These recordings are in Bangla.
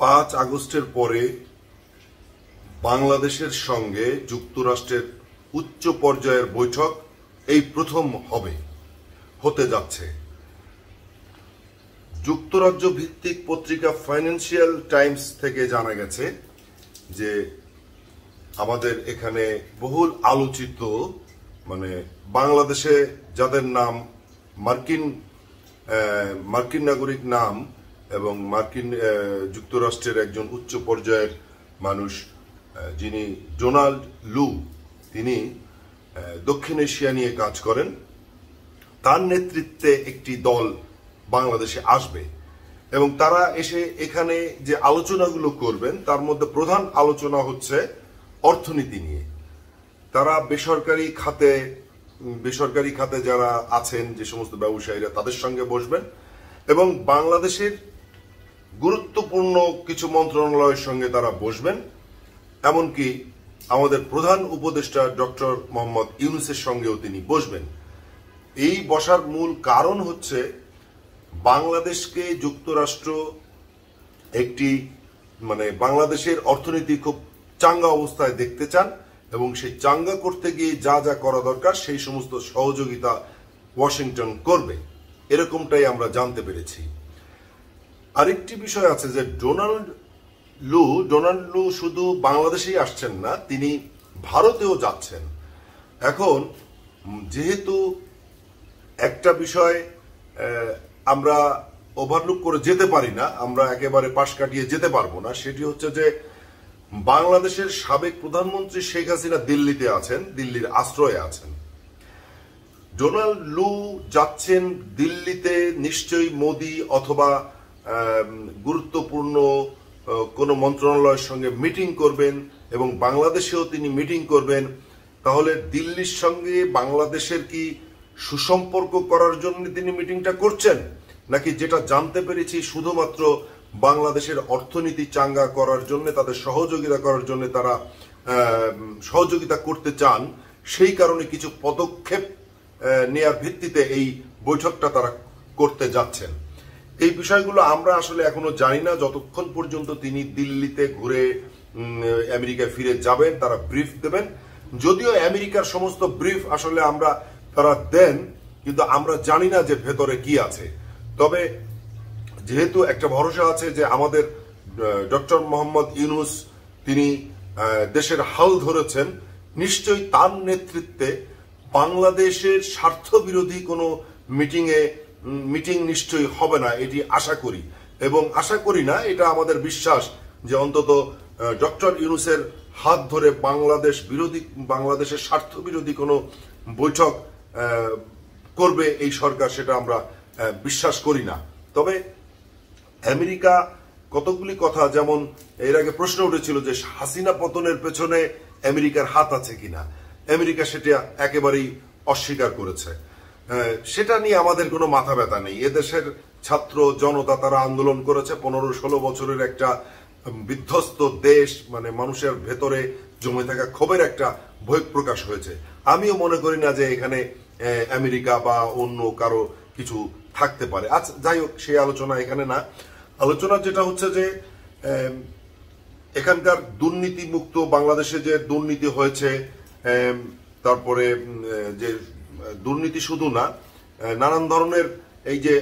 5 আগস্টের পরে বাংলাদেশের সঙ্গে যুক্তরাষ্ট্রের উচ্চ পর্যায়ের বৈঠক এই প্রথম হতে যাচ্ছে। যুক্তরাজ্য ভিত্তিক পত্রিকা ফাইন্যান্সিয়াল টাইমস থেকে জানা গেছে যে আমাদের এখানে বহুল আলোচিত বাংলাদেশে যাদের নাম মার্কিন নাগরিক নাম এবং যুক্তরাষ্ট্রের একজন উচ্চ পর্যায়ের মানুষ যিনি ডোনাল্ড লু, তিনি দক্ষিণ এশিয়া নিয়ে কাজ করেন, তার নেতৃত্বে একটি দল বাংলাদেশে আসবে এবং তারা এসে এখানে যে আলোচনাগুলো করবেন তার মধ্যে প্রধান আলোচনা হচ্ছে অর্থনীতি নিয়ে। তারা বেসরকারি খাতে যারা আছেন, যে সমস্ত ব্যবসায়ীরা, তাদের সঙ্গে বসবেন এবং বাংলাদেশের গুরুত্বপূর্ণ কিছু মন্ত্রণালয়ের সঙ্গে তারা বসবেন। এমনকি আমাদের প্রধান উপদেষ্টা ডক্টর মোহাম্মদ ইউনূসের সঙ্গেও তিনি বসবেন। এই বসার মূল কারণ হচ্ছে বাংলাদেশকে যুক্তরাষ্ট্র একটি বাংলাদেশের অর্থনীতি খুব চাঙ্গা অবস্থায় দেখতে চান এবং সেই চাঙ্গা করতে গিয়ে যা যা করা দরকার সেই সমস্ত সহযোগিতা ওয়াশিংটন করবে, এরকমটাই আমরা জানতে পেরেছি। আরেকটি বিষয় আছে যে ডোনাল্ড লু শুধু বাংলাদেশেই আসছেন না, তিনি ভারতেও যাচ্ছেন। এখন যেহেতু একটা বিষয় আমরা ওভারলুক করে যেতে পারি না, আমরা একেবারে পাশ কাটিয়ে যেতে পারবো না, সেটি হচ্ছে যে বাংলাদেশের সাবেক প্রধানমন্ত্রী শেখ হাসিনা দিল্লিতে আছেন, দিল্লির আশ্রয়ে আছেন। ডোনাল্ড লু যাচ্ছেন দিল্লিতে, নিশ্চয়ই মোদি অথবা গুরুত্বপূর্ণ কোন মন্ত্রণালয়ের সঙ্গে মিটিং করবেন এবং বাংলাদেশেও তিনি মিটিং করবেন। তাহলে দিল্লির সঙ্গে বাংলাদেশের কি সুসম্পর্ক করার জন্য তিনি মিটিংটা করছেন, নাকি যেটা জানতে পেরেছি শুধুমাত্র বাংলাদেশের অর্থনীতি চাঙ্গা করার জন্য, তাদের সহযোগিতা করার জন্য তারা সহযোগিতা করতে চান, সেই কারণে কিছু পদক্ষেপ নেয়ার ভিত্তিতে এই বৈঠকটা তারা করতে যাচ্ছেন। এই বিষয়গুলো আমরা আসলে এখনো জানি না। যতক্ষণ পর্যন্ত তিনি দিল্লিতে ঘুরে আমেরিকায় ফিরে যাবেন, তারা ব্রিফ দেবেন। যদিও আমেরিকার সমস্ত ব্রিফ আসলে তারা দেন, কিন্তু আমরা জানি না যে ভেতরে কি আছে। তবে যেহেতু একটা ভরসা আছে যে আমাদের ডক্টর মোহাম্মদ ইউনূস তিনি দেশের হাল ধরেছেন, নিশ্চয়ই তার নেতৃত্বে বাংলাদেশের স্বার্থ বিরোধী কোনো মিটিং নিশ্চয়ই হবে না, এটি আশা করি। এবং আশা করি না, এটা আমাদের বিশ্বাস যে অন্তত ডক্টর ইউনূসের হাত ধরে বাংলাদেশের স্বার্থ বিরোধী কোনো বৈঠক করবে এই সরকার, সেটা আমরা বিশ্বাস করি না। তবে আমেরিকা কতগুলি কথা, যেমন এর আগে প্রশ্ন উঠেছিল যে হাসিনা পতনের পেছনে আমেরিকার হাত আছে কিনা, আমেরিকা সেটা একেবারেই অস্বীকার করেছে। সেটা নিয়ে আমাদের কোনো মাথা ব্যথা নেই। এদেশের ছাত্র জনতা তারা আন্দোলন করেছে, 15-16 বছরের একটা বিধ্বস্ত দেশ, মানুষের ভেতরে জমে থাকা ক্ষোভের একটা বহিঃপ্রকাশ হয়েছে। আমিও মনে করি না যে এখানে আমেরিকা বা অন্য কারো কিছু থাকতে পারে। আচ্ছা, যাই হোক, সেই আলোচনা এখানে না। আলোচনা যেটা হচ্ছে যে এখানকার দুর্নীতি মুক্ত বাংলাদেশে যে দুর্নীতি হয়েছে, তারপরে যে দুর্নীতি শুধু না, নানান ধরনের এই যে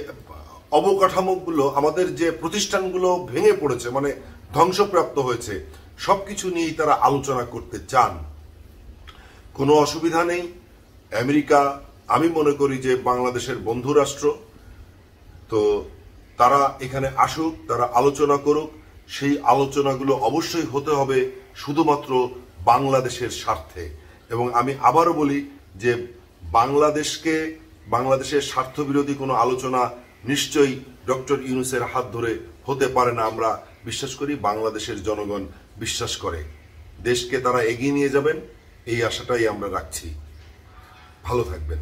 অবকাঠামোগুলো, আমাদের যে প্রতিষ্ঠানগুলো ভেঙে পড়েছে, ধ্বংসপ্রাপ্ত হয়েছে, সবকিছু নিয়েই তারা আলোচনা করতে চান। কোনো অসুবিধা নেই। আমেরিকা, আমি মনে করি যে বাংলাদেশের বন্ধু রাষ্ট্র, তো তারা এখানে আসুক, তারা আলোচনা করুক। সেই আলোচনাগুলো অবশ্যই হতে হবে শুধুমাত্র বাংলাদেশের স্বার্থে। এবং আমি আবারও বলি যে বাংলাদেশের স্বার্থ বিরোধী কোনো আলোচনা নিশ্চয়ই ডক্টর ইউনূসের হাত ধরে হতে পারে না। আমরা বিশ্বাস করি, বাংলাদেশের জনগণ বিশ্বাস করে, দেশকে তারা এগিয়ে নিয়ে যাবেন, এই আশাটাই আমরা রাখছি। ভালো থাকবেন।